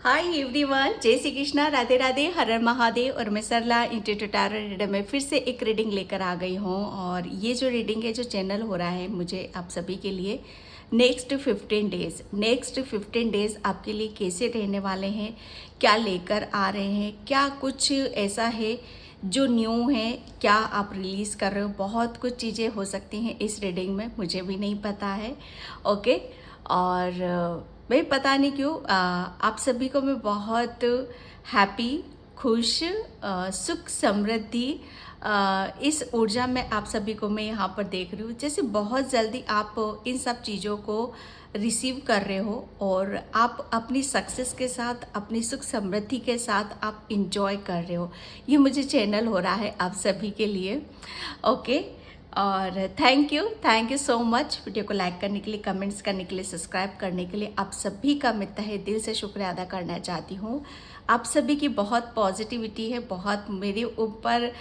Hi everyone, जय श्री कृष्णा, राधे राधे, हर हर महादेव। और मैं सरला इंट्यूटिव टैरो रीडर में फिर से एक रीडिंग लेकर आ गई हूँ। और ये जो रीडिंग है, जो चैनल हो रहा है मुझे आप सभी के लिए नेक्स्ट 15 डेज आपके लिए कैसे रहने वाले हैं, क्या लेकर आ रहे हैं, क्या कुछ ऐसा है जो न्यू है, क्या आप रिलीज़ कर रहे हो। बहुत कुछ चीज़ें हो सकती हैं इस रीडिंग में, मुझे भी नहीं पता है। ओके। और मैं पता नहीं क्यों आप सभी को मैं बहुत हैप्पी, खुश, सुख समृद्धि, इस ऊर्जा में आप सभी को मैं यहाँ पर देख रही हूँ। जैसे बहुत जल्दी आप इन सब चीज़ों को रिसीव कर रहे हो और आप अपनी सक्सेस के साथ, अपनी सुख समृद्धि के साथ आप इंजॉय कर रहे हो। ये मुझे चैनल हो रहा है आप सभी के लिए। ओके। और thank you so much video को लाइक करने के लिए, कमेंट्स करने के लिए, सब्सक्राइब करने के लिए। आप सभी का मैं तहे दिल से शुक्रिया अदा करना चाहती हूँ। आप सभी की बहुत पॉजिटिविटी है, बहुत मेरे ऊपर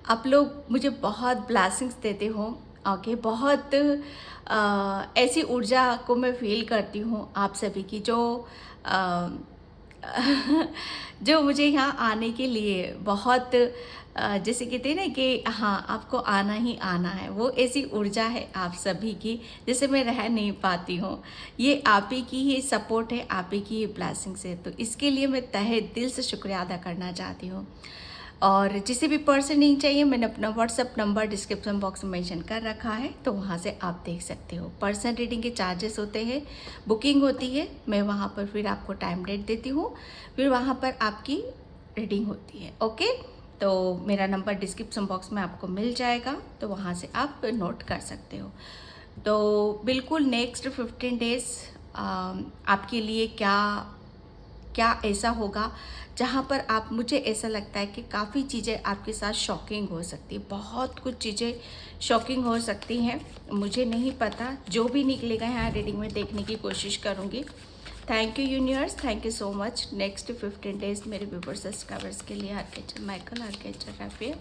आप लोग मुझे बहुत ब्लेसिंग्स देते हो। ओके। बहुत ऐसी ऊर्जा को मैं फील करती हूँ आप सभी की, जो जो मुझे यहाँ आने के लिए बहुत जैसे कहते हैं ना कि हाँ, आपको आना ही आना है, वो ऐसी ऊर्जा है आप सभी की, जैसे मैं रह नहीं पाती हूँ। ये आप ही की ही सपोर्ट है, आप ही की ही ब्लेसिंग्स है, तो इसके लिए मैं तहे दिल से शुक्रिया अदा करना चाहती हूँ। और जिसे भी पर्सन नहीं चाहिए, मैंने अपना व्हाट्सअप नंबर डिस्क्रिप्शन बॉक्स में मेंशन कर रखा है, तो वहाँ से आप देख सकते हो। पर्सन रीडिंग के चार्जेस होते हैं, बुकिंग होती है, मैं वहाँ पर फिर आपको टाइम डेट देती हूँ, फिर वहाँ पर आपकी रीडिंग होती है। ओके। तो मेरा नंबर डिस्क्रिप्शन बॉक्स में आपको मिल जाएगा, तो वहाँ से आप नोट कर सकते हो। तो बिल्कुल नेक्स्ट 15 डेज आपके लिए क्या क्या ऐसा होगा जहाँ पर आप, मुझे ऐसा लगता है कि काफ़ी चीज़ें आपके साथ शॉकिंग हो सकती है। बहुत कुछ चीज़ें शॉकिंग हो सकती हैं, मुझे नहीं पता। जो भी निकलेगा यहाँ रीडिंग में देखने की कोशिश करूँगी। Thank you universe, thank you so much. Next 15 days मेरे व्यूवर्स सब्सक्राइबर्स के लिए आर्केचर माइकल, आर्केचर राफेल,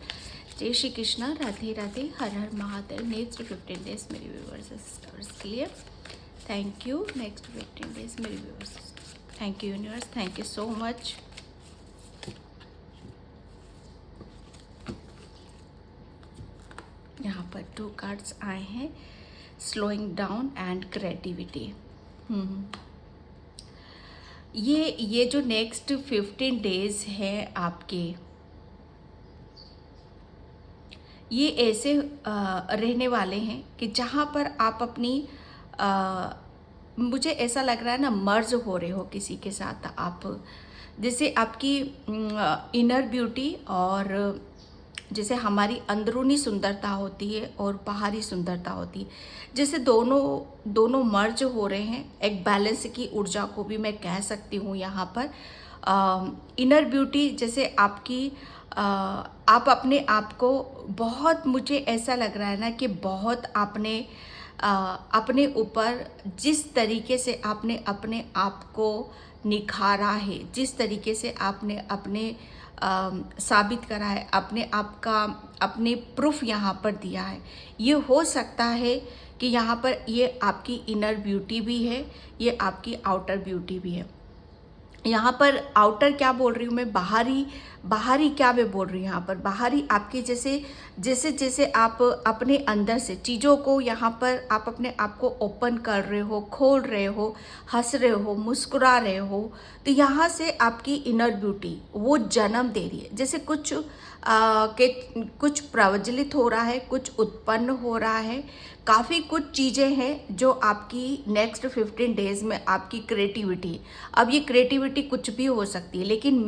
जय श्री कृष्णा, राधे राधे, हर हर महादेव। नेक्स्ट 15 डेज मेरे व्यूवर्स सब्सक्राइबर्स के लिए थैंक यू। नेक्स्ट 15 डेज मेरे viewers, thank you universe, thank you so much. यहाँ पर 2 कार्ड्स आए हैं, स्लोइंग डाउन एंड क्रिएटिविटी। ये जो नेक्स्ट 15 डेज है आपके, ये ऐसे रहने वाले हैं कि जहाँ पर आप अपनी मुझे ऐसा लग रहा है ना, मर्ज हो रहे हो किसी के साथ आप। जैसे आपकी इनर ब्यूटी और जैसे हमारी अंदरूनी सुंदरता होती है और बाहरी सुंदरता होती है, जैसे दोनों मर्ज हो रहे हैं। एक बैलेंस की ऊर्जा को भी मैं कह सकती हूँ यहाँ पर। इनर ब्यूटी जैसे आपकी, आप अपने आप को बहुत, मुझे ऐसा लग रहा है ना कि बहुत आपने अपने ऊपर जिस तरीके से आपने अपने आप को निखारा है, जिस तरीके से आपने अपने साबित करा है, अपने आप का अपने प्रूफ यहाँ पर दिया है, ये हो सकता है कि यहाँ पर ये आपकी इनर ब्यूटी भी है, ये आपकी आउटर ब्यूटी भी है। यहाँ पर आउटर क्या बोल रही हूँ मैं, बाहरी क्या मैं बोल रही हूँ यहाँ पर, बाहरी आपके जैसे जैसे जैसे आप अपने अंदर से चीज़ों को यहाँ पर आप अपने आप को ओपन कर रहे हो, खोल रहे हो, हंस रहे हो, मुस्कुरा रहे हो, तो यहाँ से आपकी इनर ब्यूटी वो जन्म दे रही है। जैसे कुछ प्रज्वलित हो रहा है, कुछ उत्पन्न हो रहा है, काफ़ी कुछ चीज़ें हैं जो आपकी नेक्स्ट 15 डेज में आपकी क्रिएटिविटी। अब ये क्रिएटिविटी कुछ भी हो सकती है, लेकिन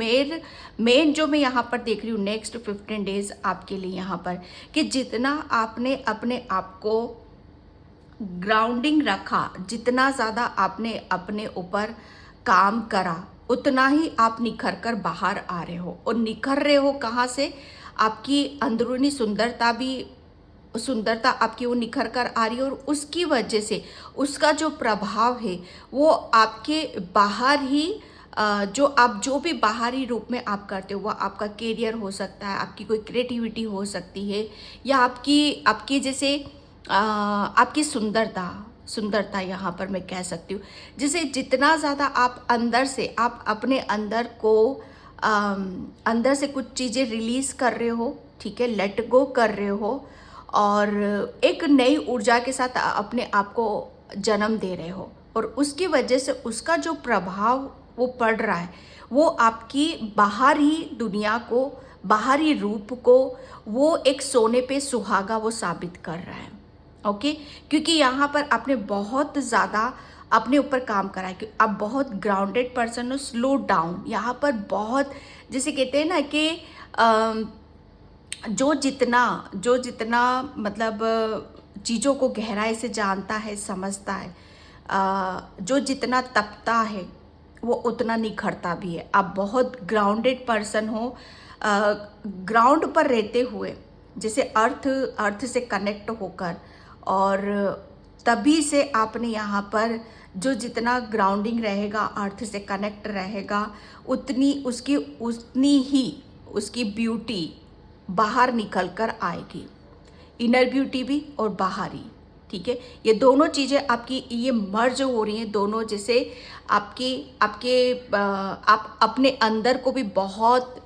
मेन जो मैं यहाँ पर देख रही हूँ नेक्स्ट 15 डेज आपके लिए यहाँ पर, कि जितना आपने अपने आप को ग्राउंडिंग रखा, जितना ज़्यादा आपने अपने ऊपर काम करा, उतना ही आप निखर कर बाहर आ रहे हो। और निखर रहे हो कहाँ से, आपकी अंदरूनी सुंदरता आपकी वो निखर कर आ रही है, और उसकी वजह से उसका जो प्रभाव है वो आपके बाहर ही जो भी बाहरी रूप में आप करते हो, वो आपका करियर हो सकता है, आपकी कोई क्रिएटिविटी हो सकती है, या आपकी जैसे आपकी सुंदरता सुंदरता यहाँ पर मैं कह सकती हूँ। जिसे जितना ज़्यादा आप अंदर से, आप अपने अंदर को अंदर से कुछ चीज़ें रिलीज़ कर रहे हो, ठीक है, लेट गो कर रहे हो, और एक नई ऊर्जा के साथ अपने आप को जन्म दे रहे हो, और उसकी वजह से उसका जो प्रभाव वो पड़ रहा है वो आपकी बाहरी दुनिया को, बाहरी रूप को, वो एक सोने पे सुहागा वो साबित कर रहा है। ओके, क्योंकि यहाँ पर आपने बहुत ज़्यादा अपने ऊपर काम करा है कि आप बहुत ग्राउंडेड पर्सन हो, स्लो डाउन। यहाँ पर बहुत, जैसे कहते हैं ना कि जो जितना मतलब चीज़ों को गहराई से जानता है, समझता है, जो जितना तपता है वो उतना निखरता भी है। आप बहुत ग्राउंडेड पर्सन हो, ग्राउंड पर रहते हुए, जैसे अर्थ से कनेक्ट होकर, और तभी से आपने यहाँ पर जो जितना ग्राउंडिंग रहेगा, अर्थ से कनेक्ट रहेगा, उतनी ही उसकी ब्यूटी बाहर निकल कर आएगी, इनर ब्यूटी भी और बाहरी, ठीक है। ये दोनों चीज़ें आपकी ये मर्ज हो रही हैं दोनों, जैसे आप अपने अंदर को भी बहुत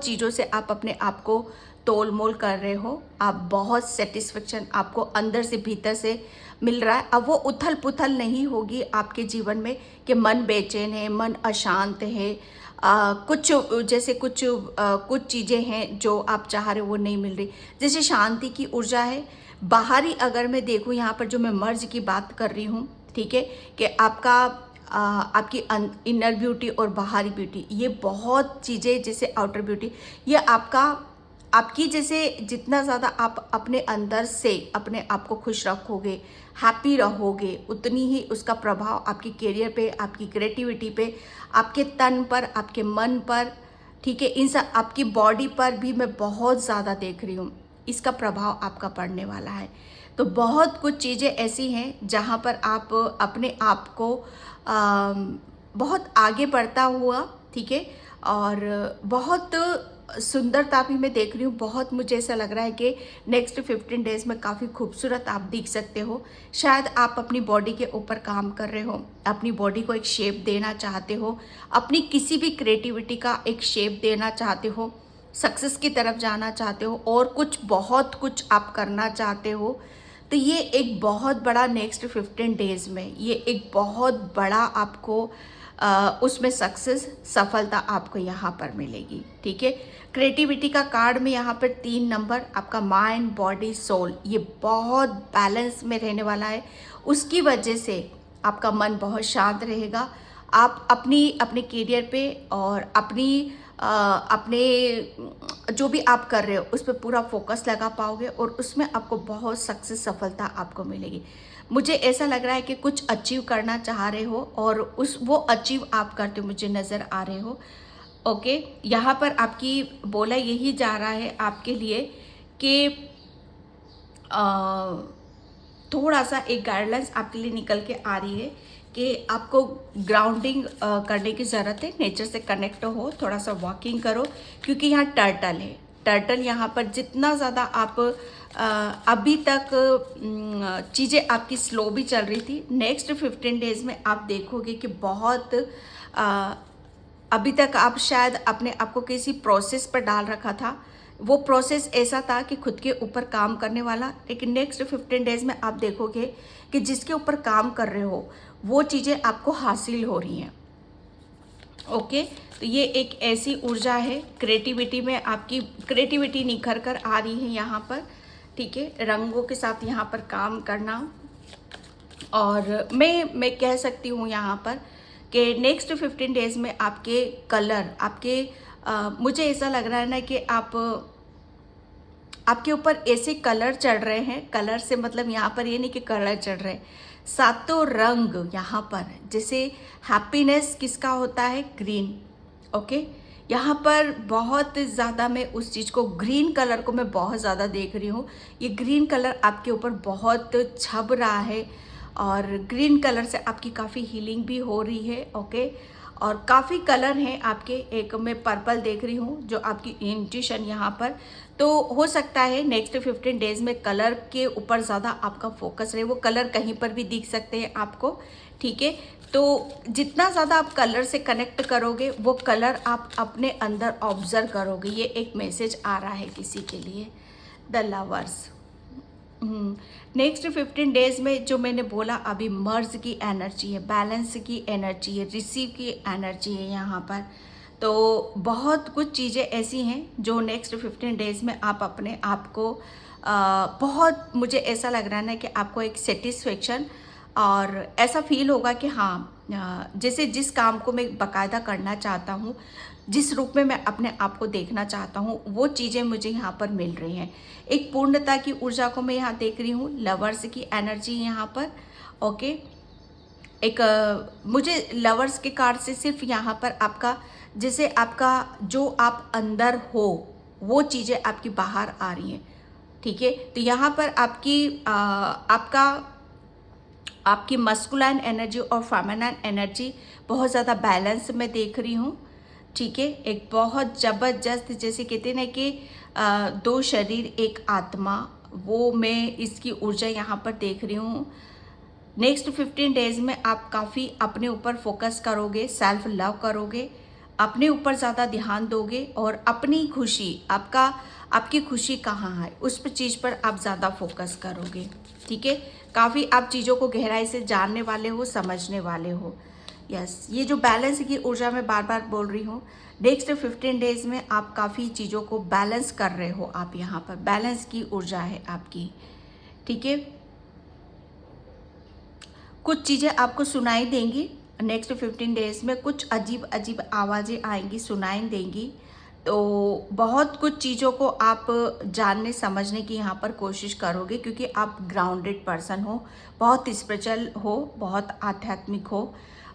चीज़ों से आप अपने आप को तोल मोल कर रहे हो। आप बहुत सेटिस्फेक्शन आपको अंदर से भीतर से मिल रहा है। अब वो उथल पुथल नहीं होगी आपके जीवन में कि मन बेचैन है, मन अशांत है, कुछ चीज़ें हैं जो आप चाह रहे हो वो नहीं मिल रही। जैसे शांति की ऊर्जा है बाहरी, अगर मैं देखूँ यहाँ पर जो मैं मर्ज की बात कर रही हूँ, ठीक है, कि आपकी इनर ब्यूटी और बाहरी ब्यूटी, ये बहुत चीज़ें, जैसे आउटर ब्यूटी, ये आपकी जैसे जितना ज़्यादा आप अपने अंदर से अपने आप को खुश रखोगे, हैप्पी रहोगे, उतनी ही उसका प्रभाव आपकी करियर पे, आपकी क्रिएटिविटी पे, आपके तन पर, आपके मन पर, ठीक है, इन सब आपकी बॉडी पर भी मैं बहुत ज़्यादा देख रही हूँ, इसका प्रभाव आपका पड़ने वाला है। तो बहुत कुछ चीज़ें ऐसी हैं जहाँ पर आप अपने आप को बहुत आगे बढ़ता हुआ, ठीक है, और बहुत सुंदरता भी मैं देख रही हूँ। बहुत मुझे ऐसा लग रहा है कि नेक्स्ट 15 डेज़ में काफ़ी खूबसूरत आप दिख सकते हो। शायद आप अपनी बॉडी के ऊपर काम कर रहे हो, अपनी बॉडी को एक शेप देना चाहते हो, अपनी किसी भी क्रिएटिविटी का एक शेप देना चाहते हो, सक्सेस की तरफ जाना चाहते हो, और बहुत कुछ आप करना चाहते हो। तो ये एक बहुत बड़ा नेक्स्ट 15 डेज़ में ये एक बहुत बड़ा आपको उसमें सक्सेस, सफलता आपको यहाँ पर मिलेगी, ठीक है। क्रिएटिविटी का कार्ड में यहाँ पर 3 नंबर, आपका माइंड, बॉडी, सोल, ये बहुत बैलेंस में रहने वाला है। उसकी वजह से आपका मन बहुत शांत रहेगा। आप अपने करियर पे और अपने जो भी आप कर रहे हो उस पर पूरा फोकस लगा पाओगे, और उसमें आपको बहुत सक्सेस, सफलता आपको मिलेगी। मुझे ऐसा लग रहा है कि कुछ अचीव करना चाह रहे हो, और वो अचीव आप करते मुझे नज़र आ रहे हो। ओके, यहाँ पर आपकी बोला यही जा रहा है आपके लिए कि थोड़ा सा एक गाइडलाइंस आपके लिए निकल के आ रही है कि आपको ग्राउंडिंग करने की ज़रूरत है, नेचर से कनेक्ट हो, थोड़ा सा वॉकिंग करो, क्योंकि यहाँ टर्टल है। टर्टल यहाँ पर जितना ज़्यादा आप अभी तक चीज़ें आपकी स्लो भी चल रही थी, नेक्स्ट 15 डेज़ में आप देखोगे कि बहुत अभी तक आप शायद अपने आप को किसी प्रोसेस पर डाल रखा था, वो प्रोसेस ऐसा था कि खुद के ऊपर काम करने वाला, लेकिन नेक्स्ट 15 डेज़ में आप देखोगे कि जिसके ऊपर काम कर रहे हो वो चीज़ें आपको हासिल हो रही हैं। ओके, तो ये एक ऐसी ऊर्जा है, क्रिएटिविटी में आपकी क्रिएटिविटी निखर कर आ रही है यहाँ पर, ठीक है, रंगों के साथ यहाँ पर काम करना। और मैं कह सकती हूँ यहाँ पर कि नेक्स्ट 15 डेज़ में आपके कलर, मुझे ऐसा लग रहा है ना कि आपके ऊपर ऐसे कलर चढ़ रहे हैं। कलर से मतलब यहाँ पर ये नहीं कि कलर चढ़ रहे हैं, सातों रंग यहाँ पर, जैसे हैप्पीनेस किसका होता है, ग्रीन। ओके, यहाँ पर बहुत ज़्यादा मैं उस चीज़ को, ग्रीन कलर को मैं बहुत ज़्यादा देख रही हूँ। ये ग्रीन कलर आपके ऊपर बहुत छप रहा है, और ग्रीन कलर से आपकी काफ़ी हीलिंग भी हो रही है। ओके, और काफ़ी कलर हैं आपके। एक मैं पर्पल देख रही हूँ जो आपकी इंट्यूशन यहाँ पर, तो हो सकता है नेक्स्ट 15 डेज में कलर के ऊपर ज़्यादा आपका फोकस रहे। वो कलर कहीं पर भी दिख सकते हैं आपको, ठीक है। तो जितना ज़्यादा आप कलर से कनेक्ट करोगे वो कलर आप अपने अंदर ऑब्जर्व करोगे। ये एक मैसेज आ रहा है किसी के लिए, द लवर्स। नेक्स्ट 15 डेज में जो मैंने बोला अभी, मर्ज की एनर्जी है, बैलेंस की एनर्जी है, रिसीव की एनर्जी है यहाँ पर। तो बहुत कुछ चीज़ें ऐसी हैं जो नेक्स्ट 15 डेज में आप अपने आप को बहुत, मुझे ऐसा लग रहा है ना कि आपको एक सेटिस्फेक्शन और ऐसा फील होगा कि हाँ, जैसे जिस काम को मैं बाकायदा करना चाहता हूँ, जिस रूप में मैं अपने आप को देखना चाहता हूँ, वो चीज़ें मुझे यहाँ पर मिल रही हैं। एक पूर्णता की ऊर्जा को मैं यहाँ देख रही हूँ, लवर्स की एनर्जी यहाँ पर। ओके, एक मुझे लवर्स के कार्ड से सिर्फ यहाँ पर आपका, जैसे आपका जो आप अंदर हो वो चीज़ें आपकी बाहर आ रही हैं, ठीक है। तो यहाँ पर आपकी मस्कुलाइन एनर्जी और फेमिनाइन एनर्जी बहुत ज़्यादा बैलेंस में देख रही हूँ, ठीक है। एक बहुत ज़बरदस्त, जैसे कहते हैं ना कि दो शरीर एक आत्मा, वो मैं इसकी ऊर्जा यहाँ पर देख रही हूँ। नेक्स्ट 15 डेज में आप काफ़ी अपने ऊपर फोकस करोगे, सेल्फ लव करोगे, अपने ऊपर ज़्यादा ध्यान दोगे और अपनी खुशी, आपकी खुशी कहाँ है उस चीज़ पर आप ज़्यादा फोकस करोगे, ठीक है। काफ़ी आप चीज़ों को गहराई से जानने वाले हो, समझने वाले हो। यस, ये जो बैलेंस की ऊर्जा मैं बार बार बोल रही हूँ, नेक्स्ट 15 डेज में आप काफ़ी चीज़ों को बैलेंस कर रहे हो। आप यहाँ पर बैलेंस की ऊर्जा है आपकी, ठीक है। कुछ चीज़ें आपको सुनाई देंगी नेक्स्ट 15 डेज में, कुछ अजीब अजीब आवाज़ें आएंगी, सुनाई देंगी। तो बहुत कुछ चीज़ों को आप जानने समझने की यहाँ पर कोशिश करोगे, क्योंकि आप ग्राउंडेड पर्सन हो, बहुत स्पिरिचुअल हो, बहुत आध्यात्मिक हो।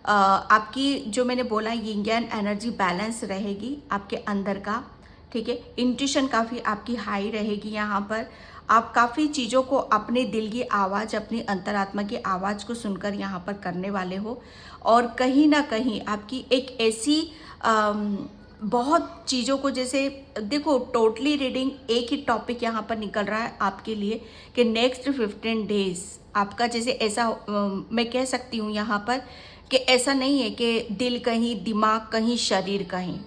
आपकी जो मैंने बोला यिंग यांग एनर्जी बैलेंस रहेगी आपके अंदर का, ठीक है। इंट्यूशन काफ़ी आपकी हाई रहेगी यहाँ पर। आप काफ़ी चीज़ों को अपने दिल की आवाज़, अपनी अंतरात्मा की आवाज़ को सुनकर यहाँ पर करने वाले हो। और कहीं ना कहीं आपकी एक ऐसी बहुत चीज़ों को, जैसे देखो टोटली रीडिंग एक ही टॉपिक यहाँ पर निकल रहा है आपके लिए कि नेक्स्ट 15 डेज आपका, जैसे ऐसा मैं कह सकती हूँ यहाँ पर कि ऐसा नहीं है कि दिल कहीं, दिमाग कहीं, शरीर कहीं,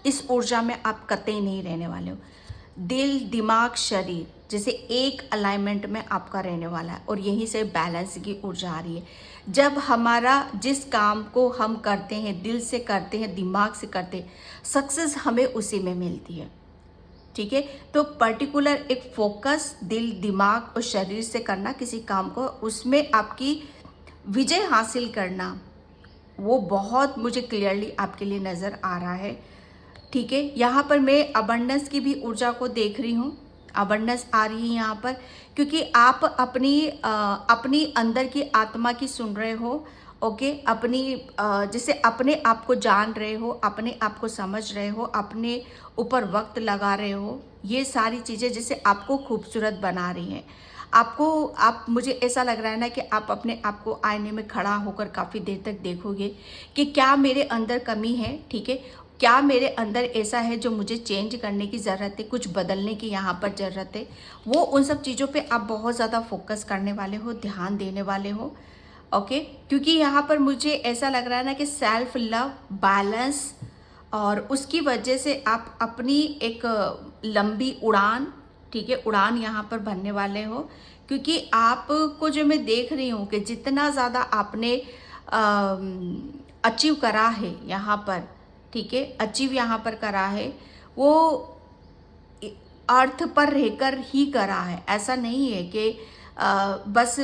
इस ऊर्जा में आप कतई नहीं रहने वाले हो। दिल, दिमाग, शरीर जैसे एक अलाइनमेंट में आपका रहने वाला है और यहीं से बैलेंस की ऊर्जा आ रही है। जब हमारा जिस काम को हम करते हैं, दिल से करते हैं, दिमाग से करते हैं, सक्सेस हमें उसी में मिलती है, ठीक है। तो पर्टिकुलर एक फोकस दिल, दिमाग और शरीर से करना किसी काम को, उसमें आपकी विजय हासिल करना, वो बहुत मुझे क्लियरली आपके लिए नज़र आ रहा है, ठीक है। यहाँ पर मैं अबंडेंस की भी ऊर्जा को देख रही हूँ, अबंडेंस आ रही है यहाँ पर, क्योंकि आप अपनी अंदर की आत्मा की सुन रहे हो, ओके। अपनी जैसे अपने आप को जान रहे हो, अपने आप को समझ रहे हो, अपने ऊपर वक्त लगा रहे हो। ये सारी चीज़ें जैसे आपको खूबसूरत बना रही हैं। मुझे ऐसा लग रहा है ना कि आप अपने आप को आईने में खड़ा होकर काफ़ी देर तक देखोगे कि क्या मेरे अंदर कमी है, ठीक है, क्या मेरे अंदर ऐसा है जो मुझे चेंज करने की ज़रूरत है, कुछ बदलने की यहाँ पर ज़रूरत है। वो उन सब चीज़ों पे आप बहुत ज़्यादा फोकस करने वाले हो, ध्यान देने वाले हो, ओके। क्योंकि यहाँ पर मुझे ऐसा लग रहा है ना कि सेल्फ लव, बैलेंस, और उसकी वजह से आप अपनी एक लंबी उड़ान, ठीक है, उड़ान यहाँ पर भरने वाले हो। क्योंकि आपको जो मैं देख रही हूँ कि जितना ज़्यादा आपने अचीव करा है यहाँ पर, ठीक है, अचीव यहाँ पर करा है, वो अर्थ पर रहकर ही करा है। ऐसा नहीं है कि बस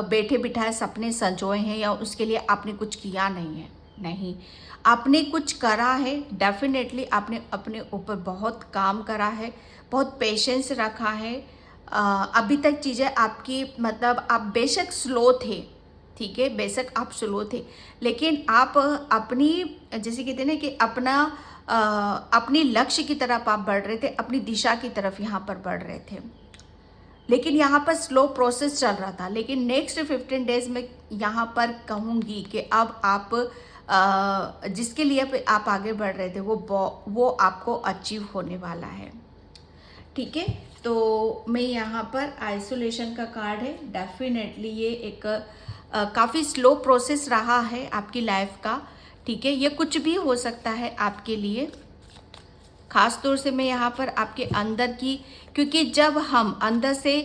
बैठे बिठाए सपने संजोए हैं या उसके लिए आपने कुछ किया नहीं है, नहीं, आपने कुछ करा है। डेफिनेटली आपने अपने ऊपर बहुत काम करा है, बहुत पेशेंस रखा है। अभी तक चीज़ें आपकी, मतलब आप बेशक स्लो थे, ठीक है, बेशक आप स्लो थे, लेकिन आप अपनी, जैसे कहते हैं ना कि अपनी लक्ष्य की तरफ आप बढ़ रहे थे, अपनी दिशा की तरफ यहाँ पर बढ़ रहे थे। लेकिन यहाँ पर स्लो प्रोसेस चल रहा था। लेकिन नेक्स्ट 15 डेज में यहाँ पर कहूँगी कि अब आप जिसके लिए आप आगे बढ़ रहे थे वो आपको अचीव होने वाला है। ठीक है, तो मैं यहाँ पर आइसोलेशन का कार्ड है। डेफिनेटली ये एक काफ़ी स्लो प्रोसेस रहा है आपकी लाइफ का। ठीक है, ये कुछ भी हो सकता है आपके लिए। खास तौर से मैं यहाँ पर आपके अंदर की, क्योंकि जब हम अंदर से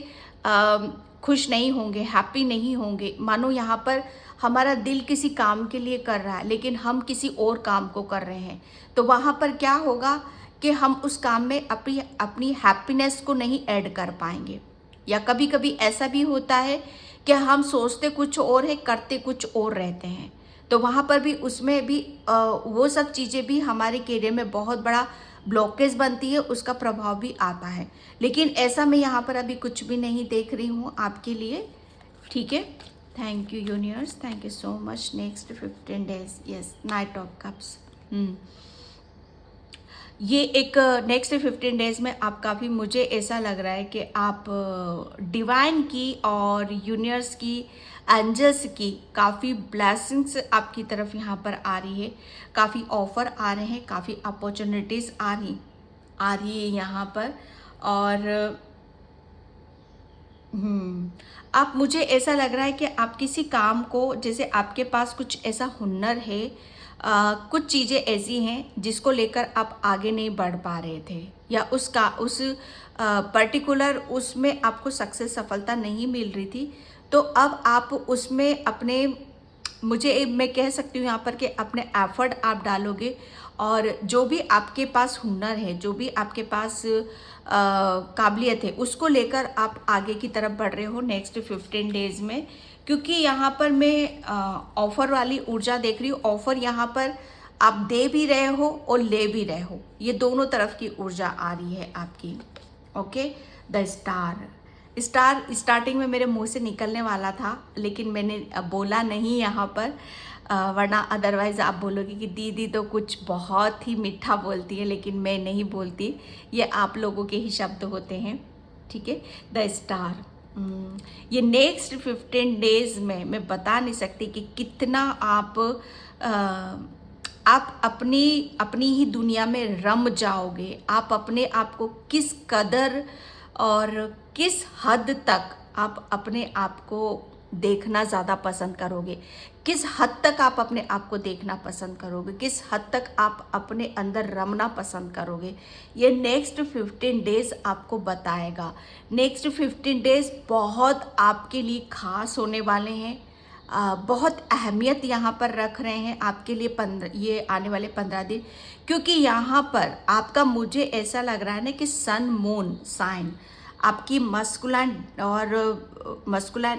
खुश नहीं होंगे, हैप्पी नहीं होंगे, मानो यहाँ पर हमारा दिल किसी काम के लिए कर रहा है लेकिन हम किसी और काम को कर रहे हैं, तो वहाँ पर क्या होगा कि हम उस काम में अपनी अपनी हैप्पीनेस को नहीं ऐड कर पाएंगे। या कभी कभी ऐसा भी होता है कि हम सोचते कुछ और है, करते कुछ और रहते हैं, तो वहाँ पर भी उसमें भी वो सब चीज़ें भी हमारे करियर में बहुत बड़ा ब्लॉकेज बनती है, उसका प्रभाव भी आता है। लेकिन ऐसा मैं यहाँ पर अभी कुछ भी नहीं देख रही हूँ आपके लिए। ठीक है, thank you universe, thank you so much. Next 15 days, yes, night of cups. ये एक नेक्स्ट 15 डेज में आप काफ़ी, मुझे ऐसा लग रहा है कि आप डिवाइन की और यूनिवर्स की, एंजल्स की काफ़ी ब्लेसिंग्स आपकी तरफ यहाँ पर आ रही है। काफ़ी ऑफर आ रहे हैं, काफ़ी अपॉर्चुनिटीज़ आ रही है यहाँ पर। और आप, मुझे ऐसा लग रहा है कि आप किसी काम को, जैसे आपके पास कुछ ऐसा हुनर है, कुछ चीज़ें ऐसी हैं जिसको लेकर आप आगे नहीं बढ़ पा रहे थे, या उस पर्टिकुलर उसमें आपको सक्सेस, सफलता नहीं मिल रही थी, तो अब आप उसमें अपने, मैं कह सकती हूँ यहाँ पर कि अपने एफर्ट आप डालोगे, और जो भी आपके पास हुनर है, जो भी आपके पास काबिलियत है, उसको लेकर आप आगे की तरफ बढ़ रहे हो नेक्स्ट 15 डेज में। क्योंकि यहाँ पर मैं ऑफर वाली ऊर्जा देख रही हूँ। ऑफर यहाँ पर आप दे भी रहे हो और ले भी रहे हो, ये दोनों तरफ की ऊर्जा आ रही है आपकी। ओके, द स्टार स्टार्टिंग में मेरे मुंह से निकलने वाला था, लेकिन मैंने बोला नहीं यहाँ पर, वरना अदरवाइज आप बोलोगे कि दीदी तो कुछ बहुत ही मीठा बोलती है, लेकिन मैं नहीं बोलती, ये आप लोगों के ही शब्द होते हैं। ठीक है, द स्टार। ये नेक्स्ट 15 डेज में मैं बता नहीं सकती कि कितना आप अपनी ही दुनिया में रम जाओगे। आप अपने आप को किस कदर और किस हद तक आप अपने आप को देखना ज़्यादा पसंद करोगे, किस हद तक आप अपने आप को देखना पसंद करोगे, किस हद तक आप अपने अंदर रमना पसंद करोगे, ये नेक्स्ट 15 डेज आपको बताएगा। नेक्स्ट 15 डेज बहुत आपके लिए खास होने वाले हैं, बहुत अहमियत यहाँ पर रख रहे हैं आपके लिए ये आने वाले 15 दिन। क्योंकि यहाँ पर आपका, मुझे ऐसा लग रहा है ना कि सन मून साइन आपकी मस्कुलाइन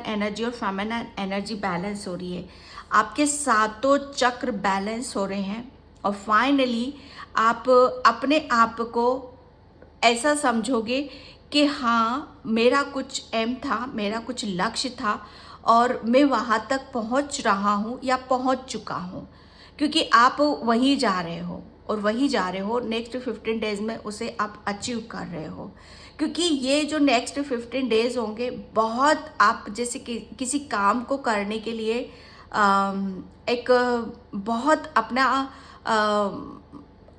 एनर्जी और फेमिनाइन एनर्जी बैलेंस हो रही है। आपके सातों चक्र बैलेंस हो रहे हैं, और फाइनली आप अपने आप को ऐसा समझोगे कि हाँ, मेरा कुछ एम था, मेरा कुछ लक्ष्य था, और मैं वहाँ तक पहुँच रहा हूँ या पहुँच चुका हूँ। क्योंकि आप वहीं जा रहे हो, और वहीं जा रहे हो नेक्स्ट 15 डेज में उसे आप अचीव कर रहे हो। क्योंकि ये जो नेक्स्ट 15 डेज होंगे, बहुत आप जैसे कि किसी काम को करने के लिए एक बहुत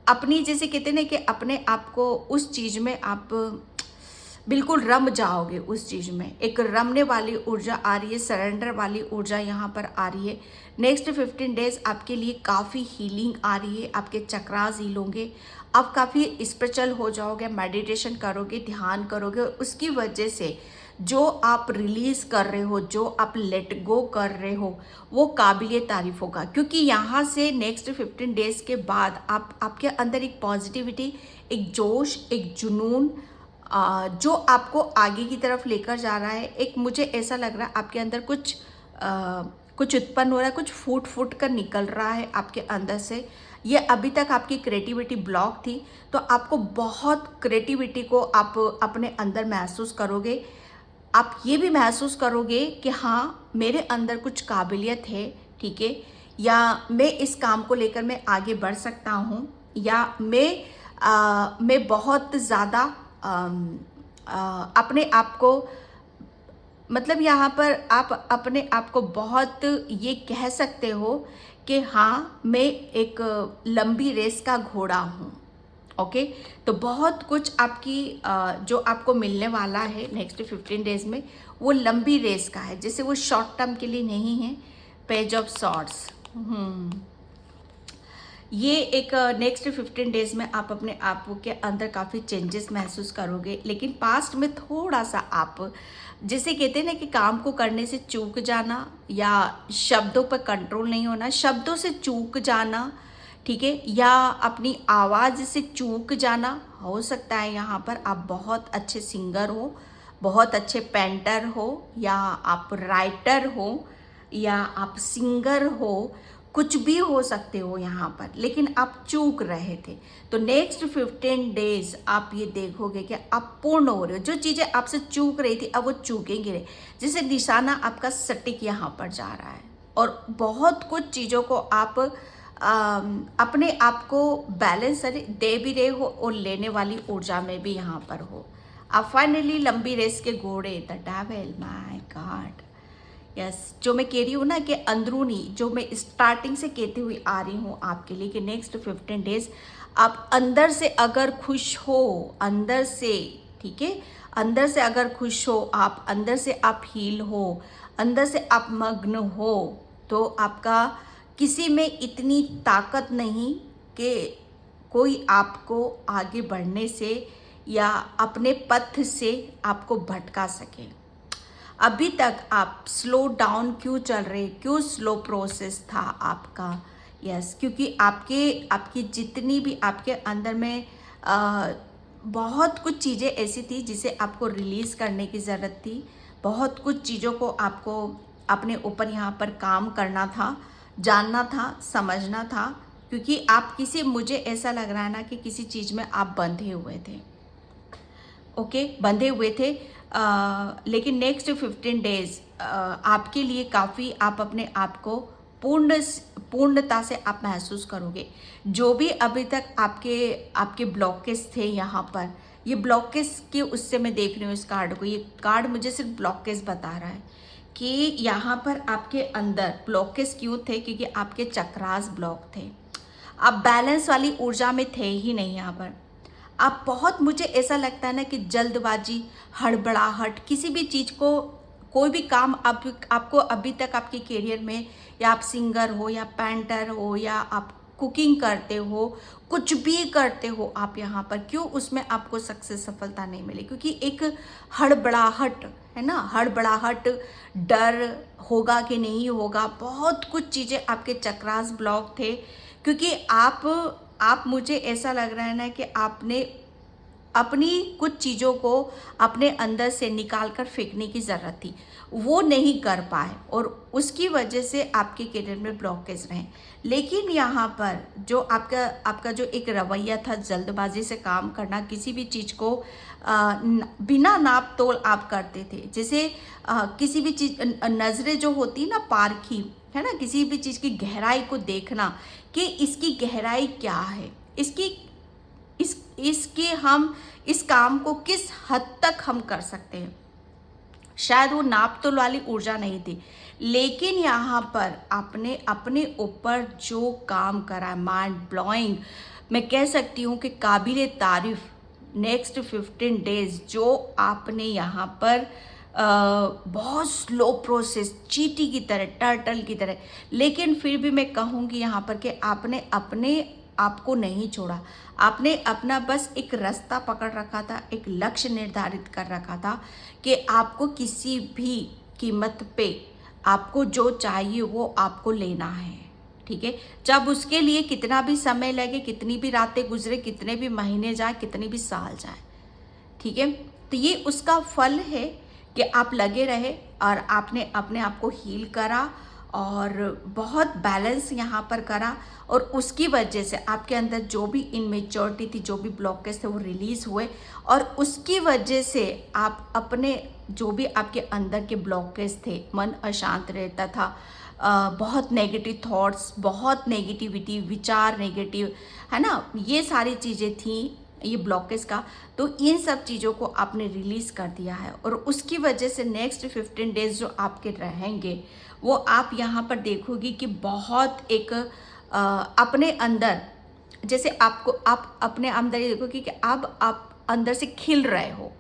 अपनी जैसे कहते हैं ना कि अपने आप को उस चीज़ में आप बिल्कुल रम जाओगे। उस चीज़ में एक रमने वाली ऊर्जा आ रही है, सरेंडर वाली ऊर्जा यहाँ पर आ रही है। नेक्स्ट 15 डेज आपके लिए काफ़ी हीलिंग आ रही है, आपके चक्रास हील होंगे, आप काफ़ी स्पिरिचुअल हो जाओगे, मेडिटेशन करोगे, ध्यान करोगे, और उसकी वजह से जो आप रिलीज़ कर रहे हो, जो आप लेट गो कर रहे हो, वो काबिल तारीफ होगा। क्योंकि यहाँ से नेक्स्ट 15 डेज के बाद आपके अंदर एक पॉजिटिविटी, एक जोश, एक जुनून जो आपको आगे की तरफ लेकर जा रहा है। एक मुझे ऐसा लग रहा है आपके अंदर कुछ उत्पन्न हो रहा है, कुछ फूट कर निकल रहा है आपके अंदर से। ये अभी तक आपकी क्रिएटिविटी ब्लॉक थी, तो आपको बहुत क्रिएटिविटी को आप अपने अंदर महसूस करोगे। आप ये भी महसूस करोगे कि हाँ, मेरे अंदर कुछ काबिलियत है, ठीक है, या मैं इस काम को लेकर मैं आगे बढ़ सकता हूँ, या मैं बहुत ज़्यादा अपने आप को, मतलब यहाँ पर आप अपने आप को बहुत ये कह सकते हो कि हाँ मैं एक लंबी रेस का घोड़ा हूँ। ओके, तो बहुत कुछ आपकी जो आपको मिलने वाला है नेक्स्ट 15 डेज में, वो लंबी रेस का है, जैसे वो शॉर्ट टर्म के लिए नहीं है। पेज ऑफ सॉर्ड्स, ये एक नेक्स्ट 15 डेज में आप अपने आप के अंदर काफ़ी चेंजेस महसूस करोगे, लेकिन पास्ट में थोड़ा सा आप जैसे कहते हैं ना कि काम को करने से चूक जाना या शब्दों पर कंट्रोल नहीं होना, शब्दों से चूक जाना, ठीक है, या अपनी आवाज़ से चूक जाना हो सकता है। यहाँ पर आप बहुत अच्छे सिंगर हो, बहुत अच्छे पेंटर हो, या आप राइटर हो, या आप सिंगर हो, कुछ भी हो सकते हो यहाँ पर, लेकिन आप चूक रहे थे। तो नेक्स्ट 15 डेज आप ये देखोगे कि आप पूर्ण हो रहे हो। जो चीज़ें आपसे चूक रही थी अब वो चूकेंगे नहीं, जैसे निशाना आपका सटीक यहाँ पर जा रहा है, और बहुत कुछ चीज़ों को आप अपने आप को बैलेंस दे भी रहे हो और लेने वाली ऊर्जा में भी यहाँ पर हो। आप फाइनली लंबी रेस के घोड़े, the devil, my God, yes, जो मैं कह रही हूँ ना कि अंदरूनी, जो मैं स्टार्टिंग से कहती हुई आ रही हूँ आपके लिए कि नेक्स्ट 15 डेज आप अंदर से अगर खुश हो, अंदर से, ठीक है, अंदर से अगर खुश हो आप, अंदर से आप हील हो, अंदर से आप मग्न हो, तो आपका किसी में इतनी ताकत नहीं कि कोई आपको आगे बढ़ने से या अपने पथ से आपको भटका सके। अभी तक आप स्लो डाउन क्यों चल रहे, क्यों स्लो प्रोसेस था आपका? यस, क्योंकि आपकी जितनी भी आपके अंदर में बहुत कुछ चीज़ें ऐसी थी जिसे आपको रिलीज़ करने की ज़रूरत थी। बहुत कुछ चीज़ों को आपको अपने ऊपर यहाँ पर काम करना था, जानना था, समझना था, क्योंकि आप मुझे ऐसा लग रहा है ना कि किसी चीज़ में आप बंधे हुए थे। ओके, बंधे हुए थे, लेकिन नेक्स्ट 15 डेज आपके लिए काफ़ी, आप अपने आप को पूर्णता से आप महसूस करोगे। जो भी अभी तक आपके ब्लॉकेज थे यहाँ पर, ये ब्लॉकेज के उससे मैं देख रही हूँ इस कार्ड को, ये कार्ड मुझे सिर्फ ब्लॉकेज बता रहा है कि यहाँ पर आपके अंदर ब्लॉकेज क्यों थे, क्योंकि आपके चक्रास ब्लॉक थे। आप बैलेंस वाली ऊर्जा में थे ही नहीं यहाँ पर। आप बहुत, मुझे ऐसा लगता है ना कि जल्दबाजी, हड़बड़ाहट, किसी भी चीज़ को, कोई भी काम आपको अभी तक आपके करियर में, या आप सिंगर हो या पेंटर हो या आप कुकिंग करते हो, कुछ भी करते हो आप यहाँ पर, क्यों उसमें आपको सक्सेस, सफलता नहीं मिली? क्योंकि एक हड़बड़ाहट है ना, हड़बड़ाहट, डर होगा कि नहीं होगा, बहुत कुछ चीज़ें आपके चक्रास ब्लॉक थे। क्योंकि आप मुझे ऐसा लग रहा है ना कि आपने अपनी कुछ चीज़ों को अपने अंदर से निकाल कर फेंकने की ज़रूरत थी, वो नहीं कर पाए, और उसकी वजह से आपके करियर में ब्लॉकेज रहे। लेकिन यहाँ पर जो आपका जो एक रवैया था, जल्दबाजी से काम करना, किसी भी चीज़ को बिना नाप तोल आप करते थे, जैसे किसी भी चीज़, नज़रें जो होती ना पारखी, है ना, किसी भी चीज़ की गहराई को देखना कि इसकी गहराई क्या है, इसके हम इस काम को किस हद तक हम कर सकते हैं। शायद वो नाप तोल वाली ऊर्जा नहीं थी, लेकिन यहाँ पर आपने अपने ऊपर जो काम करा, माइंड ब्लोइंग, मैं कह सकती हूँ कि काबिले तारीफ। नेक्स्ट 15 डेज जो आपने यहाँ पर बहुत स्लो प्रोसेस, चींटी की तरह, टर्टल की तरह, लेकिन फिर भी मैं कहूँगी यहाँ पर कि आपने अपने आपको नहीं छोड़ा। आपने अपना बस एक रास्ता पकड़ रखा था, एक लक्ष्य निर्धारित कर रखा था कि आपको किसी भी कीमत पे आपको जो चाहिए वो आपको लेना है, ठीक है। जब उसके लिए कितना भी समय लगे, कितनी भी रातें गुजरे, कितने भी महीने जाए, कितने भी साल जाए, ठीक है, तो ये उसका फल है कि आप लगे रहे और आपने अपने आप को हील करा और बहुत बैलेंस यहाँ पर करा, और उसकी वजह से आपके अंदर जो भी इनमेच्योरिटी थी, जो भी ब्लॉकेज थे, वो रिलीज़ हुए, और उसकी वजह से आप अपने जो भी आपके अंदर के ब्लॉकेज थे, मन अशांत रहता था, बहुत नेगेटिव थॉट्स, बहुत नेगेटिविटी, विचार नेगेटिव, है ना, ये सारी चीज़ें थी ये ब्लॉकेज का, तो इन सब चीज़ों को आपने रिलीज़ कर दिया है, और उसकी वजह से नेक्स्ट 15 डेज जो आपके रहेंगे वो आप यहाँ पर देखोगे कि बहुत एक अपने अंदर, जैसे आपको आप अपने अंदर ये देखोगे कि अब आप अंदर से खिल रहे हो।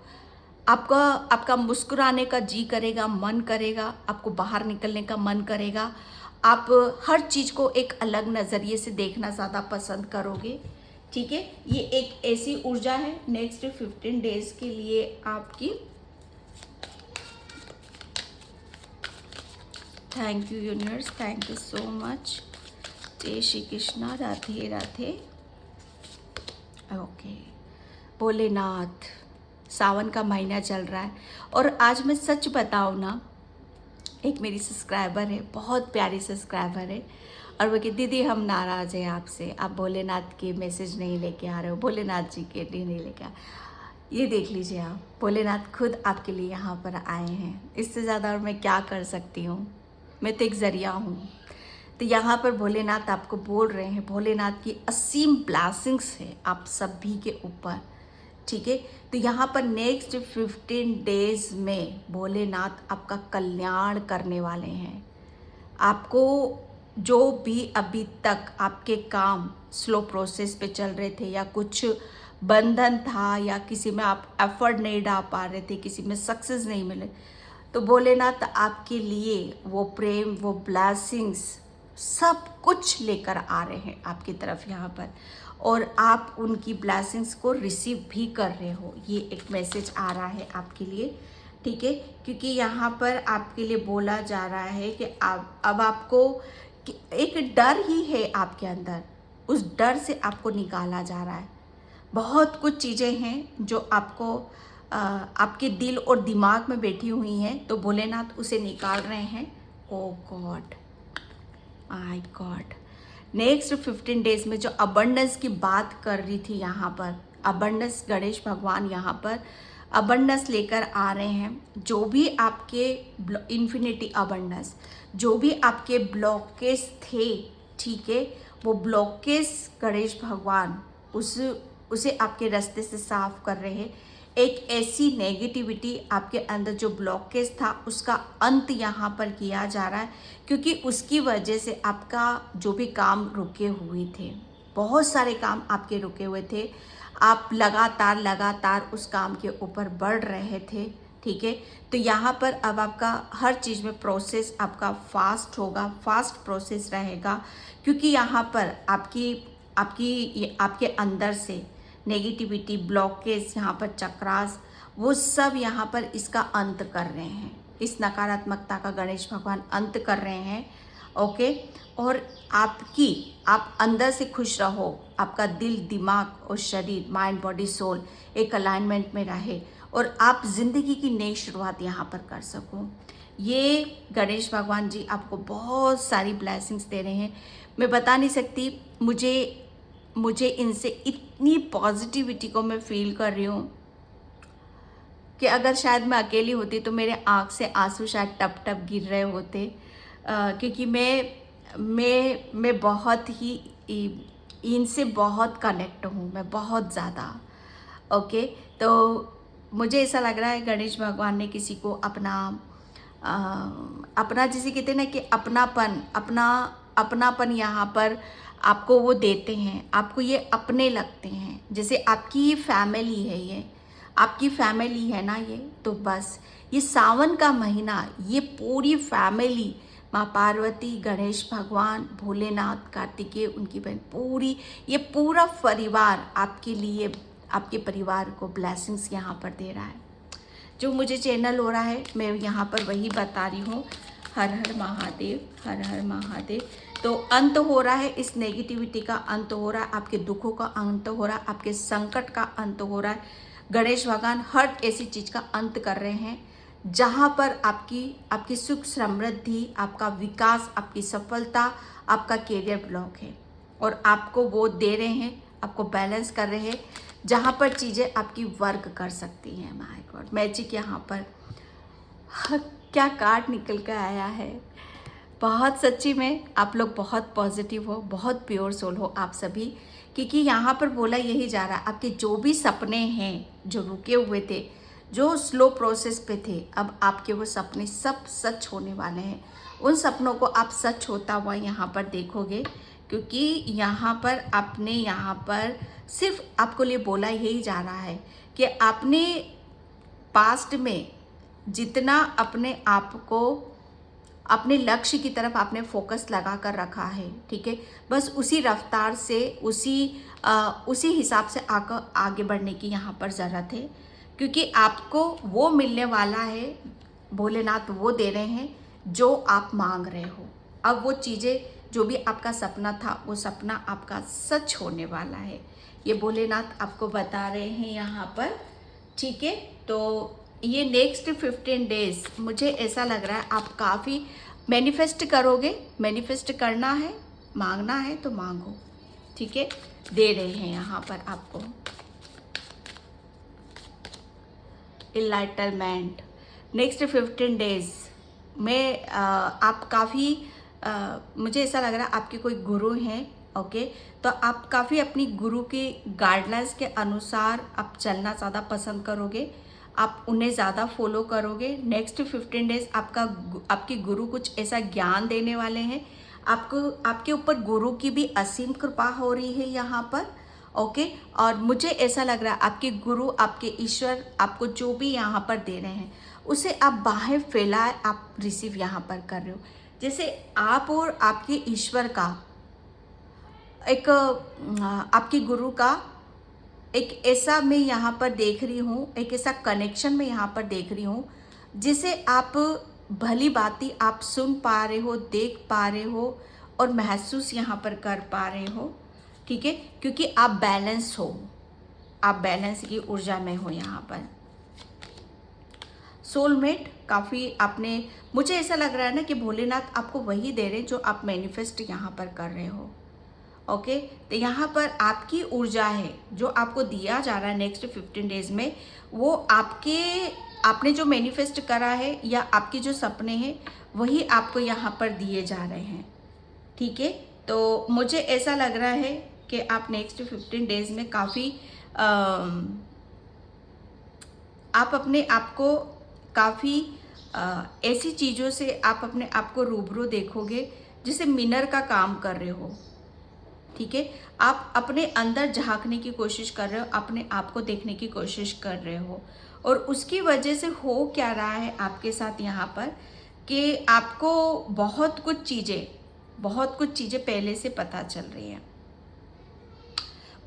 आपका आपका मुस्कुराने का जी करेगा, मन करेगा, आपको बाहर निकलने का मन करेगा। आप हर चीज़ को एक अलग नज़रिए से देखना ज़्यादा पसंद करोगे। ठीक है, ये एक ऐसी ऊर्जा है नेक्स्ट 15 डेज के लिए आपकी। Thank you universe, thank you so much. जय श्री कृष्णा, राधे राधे। ओके, भोलेनाथ, सावन का महीना चल रहा है और आज मैं सच बताऊँ ना, एक मेरी सब्सक्राइबर है, बहुत प्यारी सब्सक्राइबर है, और वो कि दीदी हम नाराज़ हैं आपसे, आप भोलेनाथ के मैसेज नहीं लेके आ रहे हो, भोलेनाथ जी के लिए नहीं लेके आ। ये देख लीजिए आप, भोलेनाथ खुद आपके लिए यहाँ पर आए हैं। इससे ज़्यादा और मैं क्या कर सकती हूँ, मैं तो एक ज़रिया हूँ। तो यहाँ पर भोलेनाथ आपको बोल रहे हैं, भोलेनाथ की असीम ब्लेसिंग्स है आप सभी के ऊपर। ठीक है, तो यहाँ पर नेक्स्ट 15 डेज में भोलेनाथ आपका कल्याण करने वाले हैं। आपको जो भी अभी तक आपके काम स्लो प्रोसेस पे चल रहे थे, या कुछ बंधन था, या किसी में आप एफर्ट नहीं डाल पा रहे थे, किसी में सक्सेस नहीं मिले, तो भोलेनाथ आपके लिए वो प्रेम, वो ब्लेसिंग्स सब कुछ लेकर आ रहे हैं आपकी तरफ यहाँ पर, और आप उनकी ब्लेसिंग्स को रिसीव भी कर रहे हो। ये एक मैसेज आ रहा है आपके लिए। ठीक है, क्योंकि यहाँ पर आपके लिए बोला जा रहा है कि अब आपको एक डर ही है आपके अंदर, उस डर से आपको निकाला जा रहा है। बहुत कुछ चीज़ें हैं जो आपको आपके दिल और दिमाग में बैठी हुई हैं, तो भोलेनाथ उसे निकाल रहे हैं। Oh God, my God, next 15 days में जो अबंडेंस की बात कर रही थी यहाँ पर, अबंडेंस, गणेश भगवान यहाँ पर अबंडेंस लेकर आ रहे हैं। जो भी आपके इन्फिनिटी अबंडेंस, जो भी आपके ब्लॉकेज थे, ठीक है, वो ब्लॉकेज गणेश भगवान उसे आपके रास्ते से साफ कर रहे हैं। एक ऐसी नेगेटिविटी आपके अंदर जो ब्लॉकेज था, उसका अंत यहाँ पर किया जा रहा है, क्योंकि उसकी वजह से आपका जो भी काम रुके हुए थे, बहुत सारे काम आपके रुके हुए थे, आप लगातार उस काम के ऊपर बढ़ रहे थे। ठीक है, तो यहाँ पर अब आपका हर चीज़ में प्रोसेस आपका फास्ट होगा, फास्ट प्रोसेस रहेगा, क्योंकि यहाँ पर आपके अंदर से नेगेटिविटी, ब्लॉकेज, यहाँ पर चक्रास, वो सब यहाँ पर इसका अंत कर रहे हैं। इस नकारात्मकता का गणेश भगवान अंत कर रहे हैं। ओके, और आप अंदर से खुश रहो, आपका दिल, दिमाग और शरीर, माइंड, बॉडी, सोल एक अलाइनमेंट में रहे, और आप जिंदगी की नई शुरुआत यहाँ पर कर सको। ये गणेश भगवान जी आपको बहुत सारी ब्लेसिंग्स दे रहे हैं। मैं बता नहीं सकती, मुझे इनसे इतनी पॉजिटिविटी को मैं फील कर रही हूँ कि अगर शायद मैं अकेली होती तो मेरे आँख से आंसू शायद टप टप गिर रहे होते, क्योंकि मैं बहुत ही इनसे बहुत कनेक्ट हूँ, मैं बहुत ज़्यादा। ओके, तो मुझे ऐसा लग रहा है गणेश भगवान ने किसी को अपना जिसे कहते हैं ना कि अपनापन यहाँ पर आपको वो देते हैं, आपको ये अपने लगते हैं, जैसे आपकी फैमिली है, ये आपकी फैमिली है ना ये। तो बस ये सावन का महीना, ये पूरी फैमिली, माँ पार्वती, गणेश भगवान, भोलेनाथ, कार्तिकेय, उनकी बहन, ये पूरा परिवार आपके लिए, आपके परिवार को ब्लेसिंग्स यहाँ पर दे रहा है। जो मुझे चैनल हो रहा है, मैं यहाँ पर वही बता रही हूँ। हर हर महादेव, हर हर महादेव। तो अंत हो रहा है, इस नेगेटिविटी का अंत हो रहा है, आपके दुखों का अंत हो रहा है, आपके संकट का अंत हो रहा है। गणेश भगवान हर ऐसी चीज़ का अंत कर रहे हैं जहाँ पर आपकी सुख समृद्धि, आपका विकास, आपकी सफलता, आपका करियर ब्लॉक है, और आपको वो दे रहे हैं, आपको बैलेंस कर रहे हैं, जहाँ पर चीज़ें आपकी वर्क कर सकती हैं। माय गॉड, मैजिक यहाँ पर क्या कार्ड निकल कर आया है। बहुत सच्ची में आप लोग बहुत पॉजिटिव हो, बहुत प्योर सोल हो आप सभी, क्योंकि यहाँ पर बोला यही जा रहा है, आपके जो भी सपने हैं जो रुके हुए थे, जो स्लो प्रोसेस पे थे, अब आपके वो सपने सब सच होने वाले हैं। उन सपनों को आप सच होता हुआ यहाँ पर देखोगे, क्योंकि यहाँ पर आपने यहाँ पर सिर्फ आपको लिए बोला यही जा रहा है कि आपने पास्ट में जितना अपने आप को अपने लक्ष्य की तरफ आपने फोकस लगा कर रखा है, ठीक है, बस उसी रफ्तार से उसी हिसाब से आगे बढ़ने की यहाँ पर ज़रूरत है, क्योंकि आपको वो मिलने वाला है, भोलेनाथ वो दे रहे हैं जो आप मांग रहे हो। अब वो चीज़ें जो भी आपका सपना था वो सपना आपका सच होने वाला है, ये भोलेनाथ आपको बता रहे हैं यहाँ पर, ठीक है। तो ये नेक्स्ट 15 डेज मुझे ऐसा लग रहा है आप काफ़ी मैनिफेस्ट करोगे। मैनिफेस्ट करना है, मांगना है तो मांगो, ठीक है। दे रहे हैं यहाँ पर आपको इनलाइटमेंट। नेक्स्ट 15 डेज में आप काफ़ी मुझे ऐसा लग रहा है आपके कोई गुरु हैं, ओके, तो आप काफ़ी अपनी गुरु की गाइडलाइंस के अनुसार आप चलना ज़्यादा पसंद करोगे, आप उन्हें ज़्यादा फॉलो करोगे। नेक्स्ट 15 डेज आपके गुरु कुछ ऐसा ज्ञान देने वाले हैं आपको, आपके ऊपर गुरु की भी असीम कृपा हो रही है यहाँ पर, ओके। और मुझे ऐसा लग रहा है आपके गुरु, आपके ईश्वर आपको जो भी यहाँ पर दे रहे हैं उसे आप बाहर फैलाए, आप रिसीव यहाँ पर कर रहे हो। जैसे आप और आपके ईश्वर का एक आपके गुरु का एक ऐसा मैं यहाँ पर देख रही हूँ, एक ऐसा कनेक्शन मैं यहाँ पर देख रही हूँ जिसे आप भली बाती आप सुन पा रहे हो, देख पा रहे हो और महसूस यहाँ पर कर पा रहे हो, ठीक है, क्योंकि आप बैलेंस हो, आप बैलेंस की ऊर्जा में हो यहाँ पर। सोलमेट काफ़ी आपने, मुझे ऐसा लग रहा है ना कि भोलेनाथ आपको वही दे रहे हैं जो आप मैनिफेस्ट यहाँ पर कर रहे हो, ओके। तो यहाँ पर आपकी ऊर्जा है जो आपको दिया जा रहा है नेक्स्ट 15 डेज में, वो आपने जो मैनिफेस्ट करा है या आपके जो सपने हैं वही आपको यहाँ पर दिए जा रहे हैं, ठीक है। तो मुझे ऐसा लग रहा है कि आप नेक्स्ट 15 डेज में काफ़ी आप अपने आप को काफ़ी ऐसी चीज़ों से आप अपने आप को रूबरू देखोगे जिसे मिनर का काम कर रहे हो, ठीक है। आप अपने अंदर झांकने की कोशिश कर रहे हो, अपने आप को देखने की कोशिश कर रहे हो, और उसकी वजह से हो क्या रहा है आपके साथ यहाँ पर कि आपको बहुत कुछ चीज़ें पहले से पता चल रही हैं।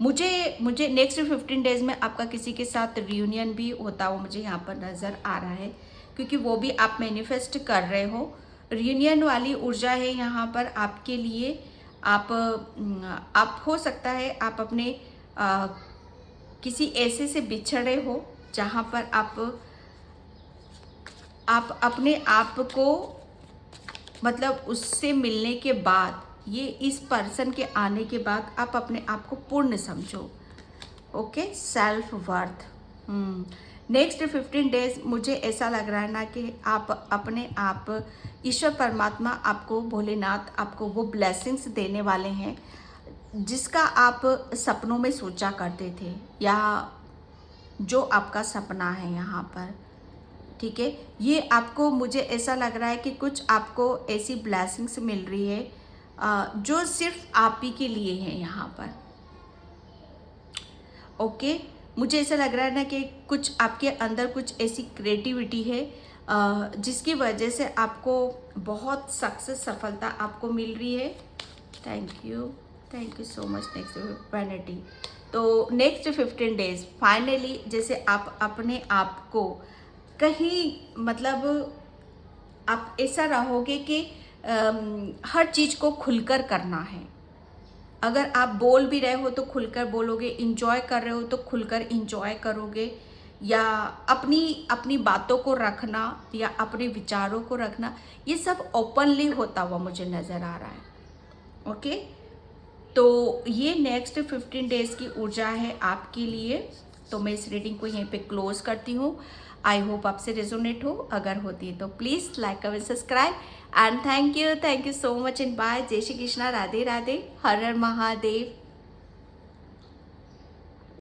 मुझे नेक्स्ट 15 डेज में आपका किसी के साथ रियूनियन भी होता हुआ मुझे यहाँ पर नज़र आ रहा है, क्योंकि वो भी आप मैनिफेस्ट कर रहे हो। रियूनियन वाली ऊर्जा है यहाँ पर आपके लिए। आप हो सकता है आप अपने किसी ऐसे से बिछड़े हो जहाँ पर आप अपने आप को मतलब उससे मिलने के बाद, ये इस पर्सन के आने के बाद आप अपने आप को पूर्ण समझो, okay. Self worth. Next 15 days मुझे ऐसा लग रहा है ना कि आप अपने आप, ईश्वर परमात्मा आपको, भोलेनाथ आपको वो ब्लेसिंग्स देने वाले हैं जिसका आप सपनों में सोचा करते थे, या जो आपका सपना है यहाँ पर, ठीक है। ये आपको, मुझे ऐसा लग रहा है कि कुछ आपको ऐसी ब्लेसिंग्स मिल रही है जो सिर्फ आप ही के लिए है यहाँ पर, ओके। मुझे ऐसा लग रहा है ना कि कुछ आपके अंदर कुछ ऐसी क्रिएटिविटी है जिसकी वजह से आपको बहुत सक्सेस, सफलता आपको मिल रही है। Thank you so much. Next vanity. तो नेक्स्ट 15 डेज फाइनली जैसे आप अपने आप को कहीं, मतलब आप ऐसा रहोगे कि हर चीज़ को खुलकर करना है। अगर आप बोल भी रहे हो तो खुलकर बोलोगे, इंजॉय कर रहे हो तो खुलकर इंजॉय करोगे, या अपनी बातों को रखना या अपने विचारों को रखना, ये सब ओपनली होता हुआ मुझे नज़र आ रहा है, ओके। तो ये नेक्स्ट 15 डेज की ऊर्जा है आपके लिए। तो मैं इस रीडिंग को यहीं पे क्लोज करती हूँ। आई होप आपसे रेजोनेट हो, अगर होती है तो please like comment subscribe and thank you so much and bye. जय श्री कृष्णा, राधे राधे, हर हर महादेव।